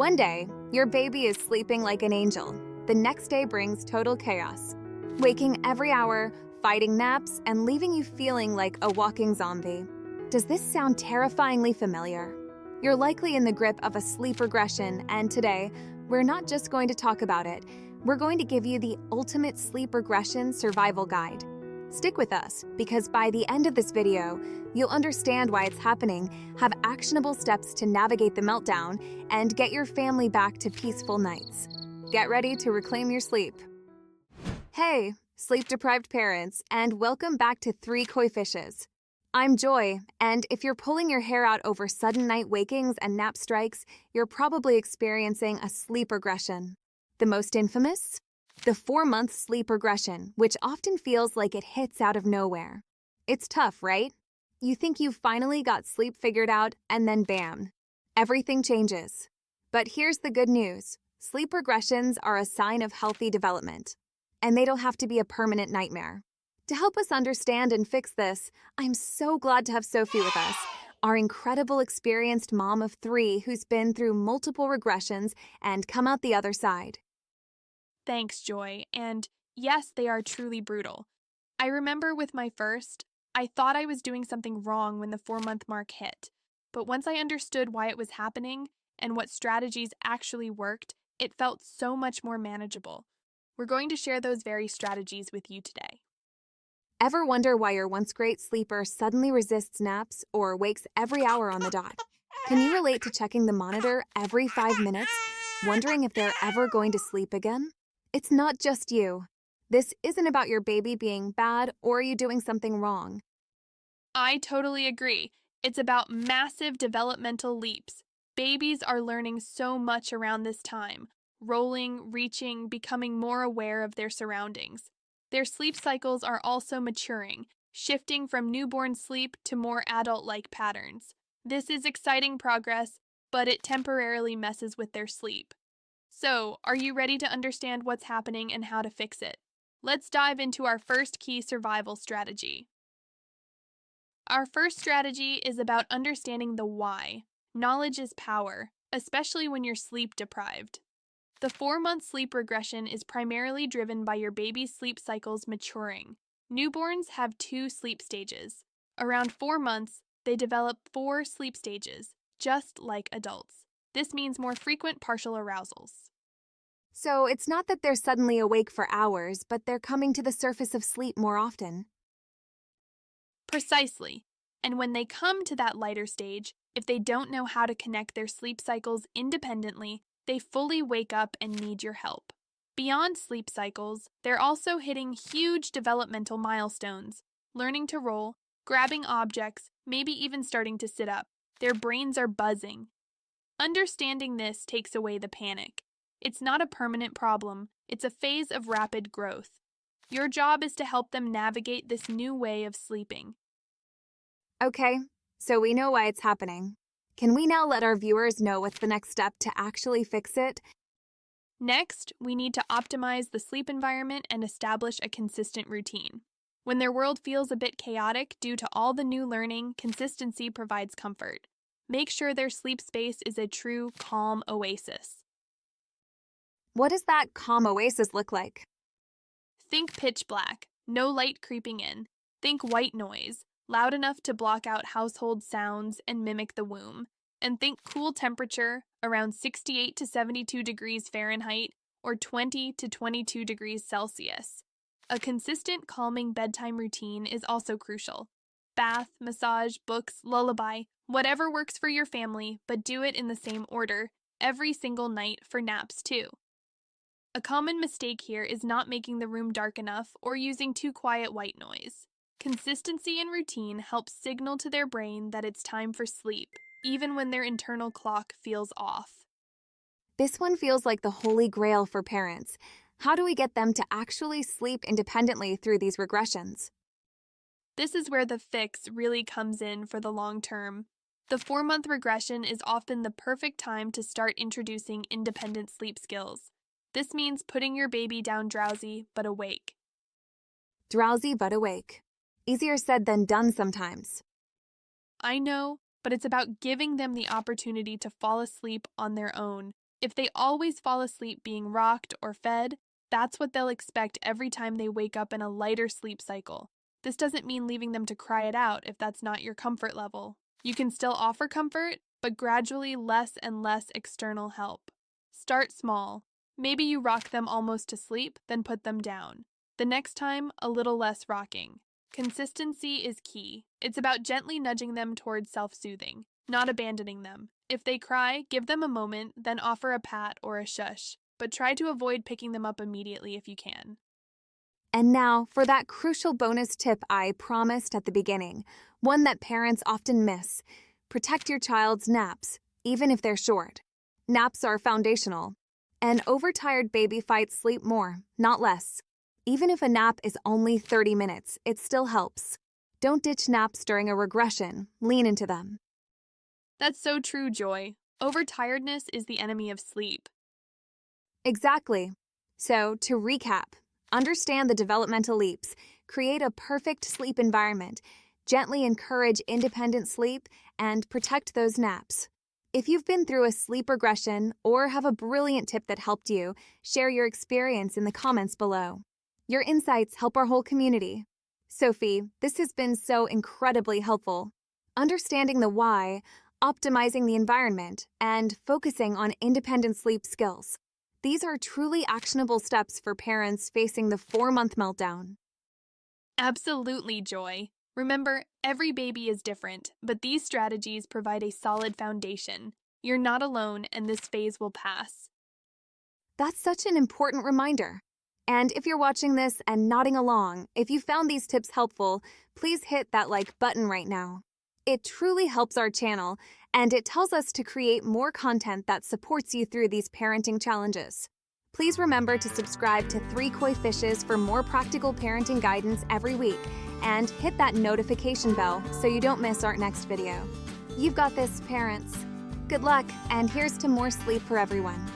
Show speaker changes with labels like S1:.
S1: One day, your baby is sleeping like an angel. The next day brings total chaos, waking every hour, fighting naps, and leaving you feeling like a walking zombie. Does this sound terrifyingly familiar? You're likely in the grip of a sleep regression, and today, we're not just going to talk about it, we're going to give you the ultimate sleep regression survival guide. Stick with us, because by the end of this video, you'll understand why it's happening, have actionable steps to navigate the meltdown, and get your family back to peaceful nights. Get ready to reclaim your sleep. Hey, sleep-deprived parents, and welcome back to Three Koi Fishes. I'm Joy, and if you're pulling your hair out over sudden night wakings and nap strikes, you're probably experiencing a sleep regression. The most infamous? The 4-month sleep regression, which often feels like it hits out of nowhere. It's tough, right? You think you've finally got sleep figured out, and then bam, everything changes. But here's the good news. Sleep regressions are a sign of healthy development, and they don't have to be a permanent nightmare. To help us understand and fix this, I'm so glad to have Sophie with us, our incredible experienced mom of 3 who's been through multiple regressions and come out the other side.
S2: Thanks, Joy. And yes, they are truly brutal. I remember with my first, I thought I was doing something wrong when the 4-month mark hit. But once I understood why it was happening and what strategies actually worked, it felt so much more manageable. We're going to share those very strategies with you today.
S1: Ever wonder why your once great sleeper suddenly resists naps or wakes every hour on the dot? Can you relate to checking the monitor every 5 minutes, wondering if they're ever going to sleep again? It's not just you. This isn't about your baby being bad or you doing something wrong.
S2: I totally agree. It's about massive developmental leaps. Babies are learning so much around this time, rolling, reaching, becoming more aware of their surroundings. Their sleep cycles are also maturing, shifting from newborn sleep to more adult-like patterns. This is exciting progress, but it temporarily messes with their sleep. So, are you ready to understand what's happening and how to fix it? Let's dive into our first key survival strategy. Our first strategy is about understanding the why. Knowledge is power, especially when you're sleep deprived. The 4-month sleep regression is primarily driven by your baby's sleep cycles maturing. Newborns have 2 sleep stages. Around 4 months, they develop 4 sleep stages, just like adults. This means more frequent partial arousals.
S1: So it's not that they're suddenly awake for hours, but they're coming to the surface of sleep more often.
S2: Precisely. And when they come to that lighter stage, if they don't know how to connect their sleep cycles independently, they fully wake up and need your help. Beyond sleep cycles, they're also hitting huge developmental milestones, learning to roll, grabbing objects, maybe even starting to sit up. Their brains are buzzing. Understanding this takes away the panic. It's not a permanent problem, it's a phase of rapid growth. Your job is to help them navigate this new way of sleeping.
S1: Okay, so we know why it's happening. Can we now let our viewers know what's the next step to actually fix it?
S2: Next, we need to optimize the sleep environment and establish a consistent routine. When their world feels a bit chaotic due to all the new learning, consistency provides comfort. Make sure their sleep space is a true, calm oasis.
S1: What does that calm oasis look like?
S2: Think pitch black, no light creeping in. Think white noise, loud enough to block out household sounds and mimic the womb. And think cool temperature, around 68 to 72 degrees Fahrenheit or 20 to 22 degrees Celsius. A consistent, calming bedtime routine is also crucial. Bath, massage, books, lullaby, whatever works for your family, but do it in the same order, every single night for naps too. A common mistake here is not making the room dark enough or using too quiet white noise. Consistency and routine helps signal to their brain that it's time for sleep, even when their internal clock feels off.
S1: This one feels like the holy grail for parents. How do we get them to actually sleep independently through these regressions?
S2: This is where the fix really comes in for the long term. The 4-month regression is often the perfect time to start introducing independent sleep skills. This means putting your baby down drowsy but awake.
S1: Drowsy but awake. Easier said than done sometimes.
S2: I know, but it's about giving them the opportunity to fall asleep on their own, If they always fall asleep being rocked or fed, that's what they'll expect every time they wake up in a lighter sleep cycle. This doesn't mean leaving them to cry it out if that's not your comfort level. You can still offer comfort, but gradually less and less external help. Start small. Maybe you rock them almost to sleep, then put them down. The next time, a little less rocking. Consistency is key. It's about gently nudging them towards self-soothing, not abandoning them. If they cry, give them a moment, then offer a pat or a shush, but try to avoid picking them up immediately if you can.
S1: And now for that crucial bonus tip I promised at the beginning, one that parents often miss. Protect your child's naps, even if they're short. Naps are foundational. An overtired baby fights sleep more, not less. Even if a nap is only 30 minutes, it still helps. Don't ditch naps during a regression, lean into them.
S2: That's so true, Joy. Overtiredness is the enemy of sleep.
S1: Exactly. So, to recap, understand the developmental leaps, create a perfect sleep environment, gently encourage independent sleep, and protect those naps. If you've been through a sleep regression or have a brilliant tip that helped you, share your experience in the comments below. Your insights help our whole community. Sophie, this has been so incredibly helpful. Understanding the why, optimizing the environment, and focusing on independent sleep skills. These are truly actionable steps for parents facing the 4-month meltdown.
S2: Absolutely, Joy. Remember, every baby is different, but these strategies provide a solid foundation. You're not alone, and this phase will pass.
S1: That's such an important reminder. And if you're watching this and nodding along, if you found these tips helpful, please hit that like button right now. It truly helps our channel, and it tells us to create more content that supports you through these parenting challenges. Please remember to subscribe to 3 Koi Fishes for more practical parenting guidance every week, and hit that notification bell so you don't miss our next video. You've got this, parents. Good luck, and here's to more sleep for everyone.